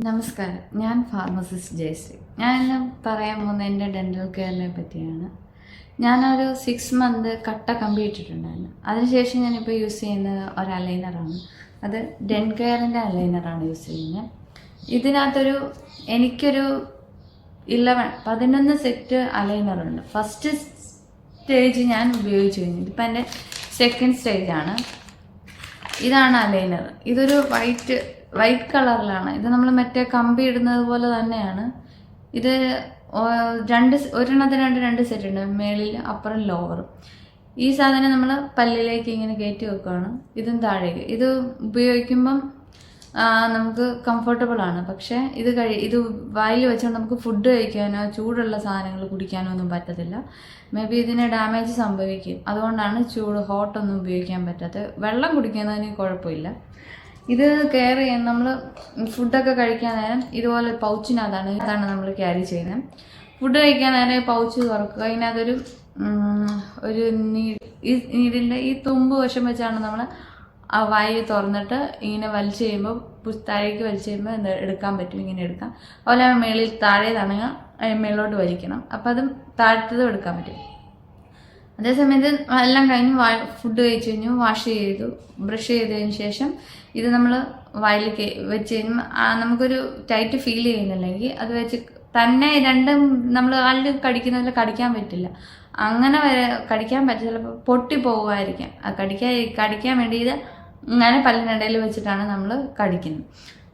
നമസ്കാരം. ഞാൻ ഫാർമസിസ്റ്റ് ജയശ്രീ. ഞാനിന്ന് പറയാൻ പോകുന്നത് എൻ്റെ ഡെൻ്റൽ കെയറിനെ പറ്റിയാണ്. ഞാനൊരു 6 മന്ത് കട്ട കമ്പി ഇട്ടിട്ടുണ്ടായിരുന്നു. അതിനുശേഷം ഞാനിപ്പോൾ യൂസ് ചെയ്യുന്നത് ഒരു അലൈനറാണ്. അത് ഡെൻ കെയറിൻ്റെ അലൈനറാണ് യൂസ് ചെയ്യുന്നത്. ഇതിനകത്തൊരു എനിക്കൊരു 11 സെറ്റ് അലൈനറുണ്ട്. ഫസ്റ്റ് സ്റ്റേജ് ഞാൻ ഉപയോഗിച്ച് കഴിഞ്ഞു. ഇതിപ്പോൾ എൻ്റെ സെക്കൻഡ് സ്റ്റേജാണ്. ഇതാണ് അലൈനർ. ഇതൊരു വൈറ്റ് കളറിലാണ്. ഇത് നമ്മൾ മറ്റേ കമ്പി ഇടുന്നത് പോലെ തന്നെയാണ്. ഇത് ഒരെണ്ണത്തിനായിട്ട് 2 സെറ്റ് ഉണ്ട്, മേളിൽ അപ്പുറം ലോവറും. ഈ സാധനം നമ്മൾ പല്ലിലേക്ക് ഇങ്ങനെ കയറ്റി വെക്കുകയാണ്, ഇതും താഴേക്ക്. ഇത് ഉപയോഗിക്കുമ്പം നമുക്ക് കംഫർട്ടബിൾ ആണ്. പക്ഷേ ഇത് വായിൽ വെച്ചുകൊണ്ട് നമുക്ക് ഫുഡ് കഴിക്കാനോ ചൂടുള്ള സാധനങ്ങൾ കുടിക്കാനോ ഒന്നും പറ്റത്തില്ല. മേ ബി ഇതിന് ഡാമേജ് സംഭവിക്കും. അതുകൊണ്ടാണ് ഹോട്ടൊന്നും ഉപയോഗിക്കാൻ പറ്റാത്തത്. വെള്ളം കുടിക്കുന്നതിന് കുഴപ്പമില്ല. ഇത് കെയർ ചെയ്യാൻ നമ്മൾ ഫുഡൊക്കെ കഴിക്കാൻ നേരം ഇതുപോലെ പൗച്ചിനകത്താണ് നമ്മൾ ക്യാരി ചെയ്യുന്നത്. ഫുഡ് കഴിക്കാൻ നേരം പൗച്ച് തുറക്കുക. അതിനകത്തൊരു നീഡിൻ്റെ ഈ തുമ്പ് വശം വെച്ചാണ് നമ്മൾ ആ വായു തുറന്നിട്ട് ഇങ്ങനെ വലിച്ചു കഴിയുമ്പോൾ താഴേക്ക് വലിച്ചു കഴിയുമ്പോൾ എടുക്കാൻ പറ്റും. ഇങ്ങനെ എടുക്കാം. അതുപോലെ മേളിൽ താഴേതാണെങ്കിൽ മേളിലോട്ട് വലിക്കണം. അപ്പം അതും താഴത്തതും എടുക്കാൻ പറ്റും. അതേസമയത്ത് എല്ലാം കഴിഞ്ഞ് ഫുഡ് കഴിച്ച് കഴിഞ്ഞു, വാഷ് ചെയ്തു, ബ്രഷ് ചെയ്തതിന് ശേഷം ഇത് നമ്മൾ വായിൽ വെച്ച് കഴിയുമ്പോൾ നമുക്കൊരു ടൈറ്റ് ഫീൽ ചെയ്യുന്നില്ലെങ്കിൽ അത് വെച്ച് തന്നെ രണ്ടും നമ്മൾ ആളിൽ കടിക്കുന്നതിൽ കടിക്കാൻ പറ്റില്ല. അങ്ങനെ കടിക്കാൻ പറ്റില്ല, ചിലപ്പോൾ പൊട്ടിപ്പോകുമായിരിക്കാം. കടിക്കാൻ വേണ്ടി ഇത് ഇങ്ങനെ പല്ലിനിടയിൽ വെച്ചിട്ടാണ് നമ്മൾ കടിക്കുന്നത്.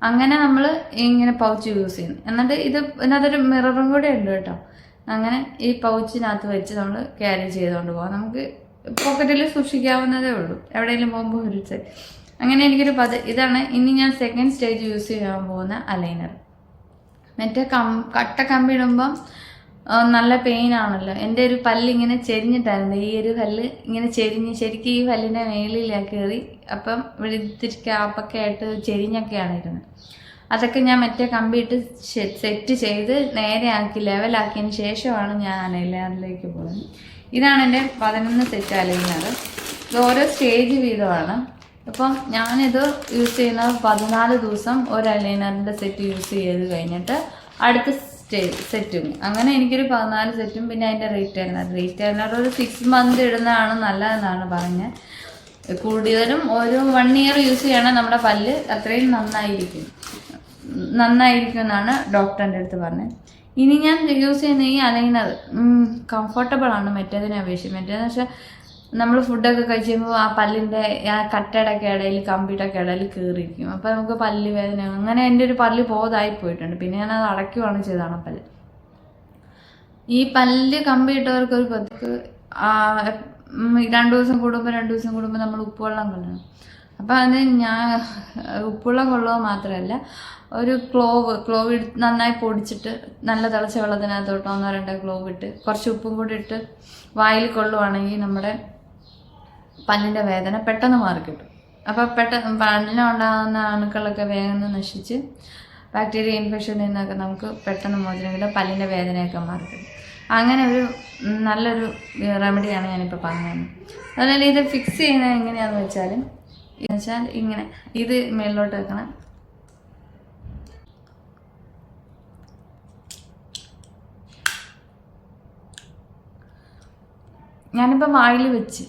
അങ്ങനെ നമ്മൾ ഇങ്ങനെ പൗച്ച് യൂസ് ചെയ്യുന്നു. എന്നിട്ട് ഇതിനകത്തൊരു മിററും കൂടെ ഉണ്ട് കേട്ടോ. അങ്ങനെ ഈ പൗച്ചിനകത്ത് വെച്ച് നമ്മൾ ക്യാരി ചെയ്തുകൊണ്ട് പോകാം. നമുക്ക് പോക്കറ്റിൽ സൂക്ഷിക്കാവുന്നതേ ഉള്ളൂ, എവിടെയെങ്കിലും പോകുമ്പോൾ അങ്ങനെ എനിക്കൊരു ഇതാണ് ഇനി ഞാൻ സെക്കൻഡ് സ്റ്റേജ് യൂസ് ചെയ്യാൻ പോകുന്ന അലൈനർ. മറ്റേ കട്ട കമ്പി ഇടുമ്പം നല്ല പെയിൻ ആണല്ലോ. എൻ്റെ ഒരു പല്ലിങ്ങനെ ചെരിഞ്ഞിട്ടായിരുന്നു. ഈ ഒരു പല്ല് ഇങ്ങനെ ശരിക്കും ഈ പല്ലിൻ്റെ മേളിലാണ് കയറി. അപ്പം ഇവിടെ ഇത്തിരി ക്യാപ്പൊക്കെ ആയിട്ട് ചെരിഞ്ഞൊക്കെയാണ് ഇരുന്നത്. അതൊക്കെ ഞാൻ മറ്റേ കമ്പി ഇട്ട് സെറ്റ് ചെയ്ത് നേരെയാക്കി ലെവലാക്കിയതിന് ശേഷമാണ് ഞാൻ അലൈനറിലേക്ക് പോകുന്നത്. ഇതാണ് എൻ്റെ 11 സെറ്റ് അലൈനർ. ഇത് ഓരോ സ്റ്റേജ് വീതമാണ്. അപ്പം ഞാനിത് യൂസ് ചെയ്യുന്നത് 14 ദിവസം ഒരു അലൈനറിൻ്റെ സെറ്റ് യൂസ് ചെയ്ത് കഴിഞ്ഞിട്ട് അടുത്ത സെറ്റും. അങ്ങനെ എനിക്കൊരു 14 സെറ്റും പിന്നെ അതിൻ്റെ റീറ്റെയിലർ ഒരു 6 മന്ത് ഇടുന്നതാണ് നല്ലതെന്നാണ് പറഞ്ഞത്. കൂടുതലും ഒരു 1 ഇയർ യൂസ് ചെയ്യണം നമ്മുടെ പല്ല് അത്രയും നന്നായിരിക്കും എന്നാണ് ഡോക്ടറിൻ്റെ അടുത്ത് പറഞ്ഞത്. ഇനി ഞാൻ യൂസ് ചെയ്യുന്ന ഈ അലൈനർ കംഫർട്ടബിൾ ആണ് മറ്റേതിനെ അപേക്ഷിച്ച്. മറ്റേതെന്ന് വെച്ചാൽ നമ്മൾ ഫുഡൊക്കെ കഴിച്ച് കഴിയുമ്പോൾ ആ പല്ലിൻ്റെ ആ കട്ടയുടെയൊക്കെ ഇടയിൽ കമ്പിയുടെയൊക്കെ ഇടയിൽ കയറിയിരിക്കും. അപ്പോൾ നമുക്ക് പല്ല് വേദന, അങ്ങനെ എൻ്റെ ഒരു പല്ല് പോയതായി പോയിട്ടുണ്ട്. പിന്നെ ഞാനത് അടയ്ക്കുവാണ് ചെയ്തതാണ് പല്ല്. ഈ പല്ല് കമ്പി ഇട്ടവർക്കൊരു 2 ദിവസം കൂടുമ്പോൾ നമ്മൾ ഉപ്പുവെള്ളം കൊള്ളണം. അപ്പം അതിന് ഞാൻ ഉപ്പുവെള്ളം കൊള്ളുക മാത്രമല്ല, ഒരു ക്ലോവ് നന്നായി പൊടിച്ചിട്ട് നല്ല തിളച്ച വെള്ളത്തിനകത്തോട്ട് 1-2 ക്ലോവ് ഇട്ട് കുറച്ച് ഉപ്പും കൂടി ഇട്ട് വായിൽ കൊള്ളുവാണെങ്കിൽ നമ്മുടെ പല്ലിൻ്റെ വേദന പെട്ടെന്ന് മാറിക്കിട്ടും. അപ്പോൾ പല്ലിനുണ്ടാകുന്ന അണുക്കളൊക്കെ വേഗം നശിച്ച് ബാക്ടീരിയ ഇൻഫെക്ഷനിൽ നിന്നൊക്കെ നമുക്ക് പെട്ടെന്ന് മോചനം കിട്ടും. പല്ലിൻ്റെ വേദനയൊക്കെ മാറിക്കിട്ടും. അങ്ങനെ ഒരു നല്ലൊരു റെമഡിയാണ് ഞാനിപ്പോൾ പറഞ്ഞത്. അതുപോലെ ഇത് ഫിക്സ് ചെയ്യുന്നത് എങ്ങനെയാണെന്ന് വെച്ചാൽ ഇങ്ങനെ ഇത് മേളിലോട്ട് വെക്കണം. ഞാനിപ്പം വായിൽ വെച്ച്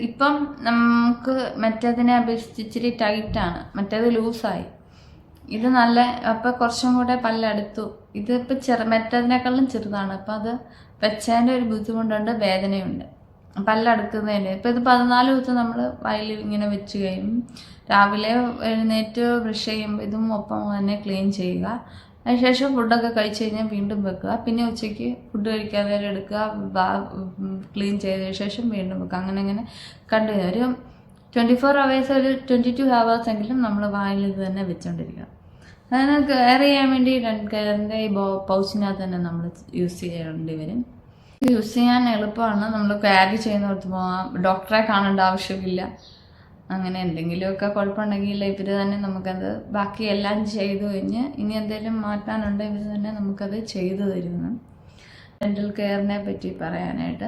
ഇപ്പം നമുക്ക് മറ്റേതിനെ അപേക്ഷിച്ച് ഇച്ചിരി ടൈറ്റാണ്, മറ്റേത് ലൂസായി. ഇത് നല്ല അപ്പം കുറച്ചും കൂടെ പല്ലെടുത്തു. ഇതിപ്പോൾ മറ്റേതിനേക്കാളും ചെറുതാണ്. അപ്പം അത് വെച്ചതിൻ്റെ ഒരു ബുദ്ധിമുട്ടുണ്ട്, വേദനയുണ്ട് പല്ലെടുക്കുന്നതിൻ്റെ. ഇപ്പം ഇത് 14 ദിവസം നമ്മൾ വായിൽ ഇങ്ങനെ വെച്ച് കഴിയും. രാവിലെ എഴുന്നേറ്റ് ബ്രഷ് ചെയ്യുമ്പോൾ ഇതും ഒപ്പം തന്നെ ക്ലീൻ ചെയ്യുക. അതിനുശേഷം ഫുഡൊക്കെ കഴിച്ച് കഴിഞ്ഞാൽ വീണ്ടും വെക്കുക. പിന്നെ ഉച്ചയ്ക്ക് ഫുഡ് കഴിക്കാൻ നേരം എടുക്കുക, ക്ലീൻ ചെയ്തതിന് ശേഷം വീണ്ടും വെക്കുക. അങ്ങനെ കണ്ടിന്യൂ ഒരു 24 hours, ഒരു 22 hours എങ്കിലും നമ്മൾ വായിൽ ഇത് തന്നെ വെച്ചുകൊണ്ടിരിക്കണം. അതിന് കെയർ ചെയ്യാൻ വേണ്ടി കെയറിൻ്റെ ഈ പൗച്ചിനകത്ത് തന്നെ നമ്മൾ യൂസ് ചെയ്യേണ്ടി വരും. യൂസ് ചെയ്യാൻ എളുപ്പമാണ്. നമ്മൾ ക്യാരി ചെയ്യുന്നിടത്ത് പോകാം, ഡോക്ടറെ കാണേണ്ട ആവശ്യമില്ല. അങ്ങനെ എന്തെങ്കിലുമൊക്കെ കുഴപ്പമുണ്ടെങ്കിൽ ഇവർ തന്നെ നമുക്കത് ബാക്കി എല്ലാം ചെയ്തു കഴിഞ്ഞ് ഇനി എന്തെങ്കിലും മാറ്റാനുണ്ട് ഇവർ തന്നെ നമുക്കത് ചെയ്തു തരുന്നു. ഡെൻ്റൽ കെയറിനെ പറ്റി പറയാനായിട്ട്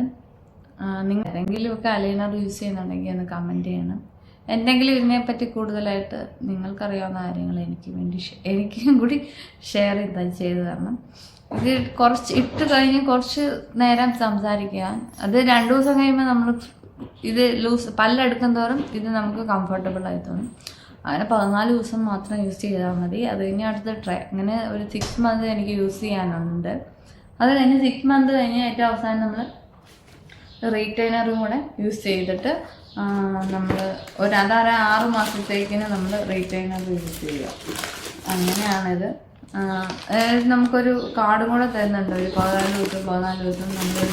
നിങ്ങൾ ആരെങ്കിലുമൊക്കെ അലൈനർ യൂസ് ചെയ്യുന്നുണ്ടെങ്കിൽ ഒന്ന് കമൻറ്റ് ചെയ്യണം. എന്തെങ്കിലും ഇതിനെപ്പറ്റി കൂടുതലായിട്ട് നിങ്ങൾക്കറിയാവുന്ന കാര്യങ്ങൾ എനിക്കും കൂടി ഷെയർ ചെയ്ത് തരണം. ഇത് കുറച്ച് ഇട്ട് കഴിഞ്ഞ് കുറച്ച് നേരം സംസാരിക്കുക. അത് 2 ദിവസം കഴിയുമ്പോൾ നമ്മൾ ഇത് പല്ലെടുക്കും തോറും ഇത് നമുക്ക് കംഫർട്ടബിൾ ആയി തോന്നും. അങ്ങനെ 14 ദിവസം മാത്രം യൂസ് ചെയ്താൽ മതി. അത് കഴിഞ്ഞ് അടുത്ത അങ്ങനെ ഒരു 6 മന്ത് എനിക്ക് യൂസ് ചെയ്യാനുണ്ട്. അത് കഴിഞ്ഞ് 6 മന്ത് കഴിഞ്ഞ് ഏറ്റവും അവസാനം നമ്മൾ റീറ്റൈനറും കൂടെ യൂസ് ചെയ്തിട്ട് നമ്മൾ ഒരു 6 മാസത്തേക്കിന് നമ്മൾ റീറ്റൈനർ യൂസ് ചെയ്യുക. അങ്ങനെയാണിത്. നമുക്കൊരു കാർഡും കൂടെ തരുന്നുണ്ട്. ഒരു 14 ദിവസം നമ്മൾ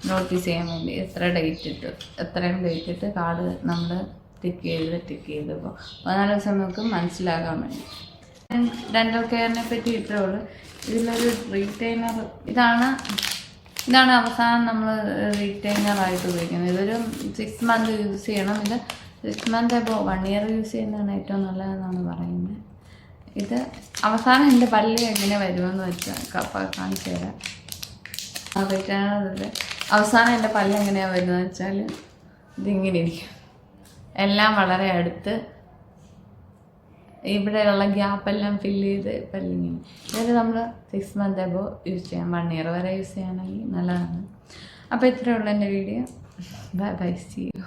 നോട്ടീസ് ചെയ്യാൻ വേണ്ടി എത്രയും ഡേറ്റ് ഇട്ട് കാർഡ് നമ്മൾ ടിക്ക് ചെയ്ത് ഇപ്പോൾ 14 ദിവസം നമുക്ക് മനസ്സിലാക്കാൻ വേണ്ടി. ഡെൻ്റൽ കെയറിനെ പറ്റി ഇത്രേ ഉള്ളൂ. ഇതിലൊരു റീറ്റൈനർ ഇതാണ് അവസാനം നമ്മൾ റീറ്റൈനറായിട്ട് ഉപയോഗിക്കുന്നത്. ഇതൊരു 6 മന്ത് യൂസ് ചെയ്യണം. ഇത് 6 മന്ത് ഇപ്പോൾ 1 ഇയർ യൂസ് ചെയ്യുന്നതാണ് ഏറ്റവും നല്ലതെന്നാണ് പറയുന്നത്. ഇത് അവസാനം എൻ്റെ പല്ല് എങ്ങനെ വരുമെന്ന് വെച്ചാൽ കാണിച്ചു തരാം. റീറ്റൈനർ അവസാനം എൻ്റെ പല്ല് എങ്ങനെയാണ് വരുന്നത് വെച്ചാൽ ഇതിങ്ങനെ ഇരിക്കും. എല്ലാം വളരെ അടുത്ത് ഇവിടെയുള്ള ഗ്യാപ്പെല്ലാം ഫില്ല് ചെയ്ത് പല്ലിങ്ങനെ. ഇത് നമ്മൾ 6 മന്ത് ആകുമ്പോൾ യൂസ് ചെയ്യാം. 1 ഇയർ വരെ യൂസ് ചെയ്യുകയാണെങ്കിൽ നല്ലതാണ്. അപ്പോൾ ഇത്രയേ ഉള്ളൂ എൻ്റെ വീഡിയോ. By, see you.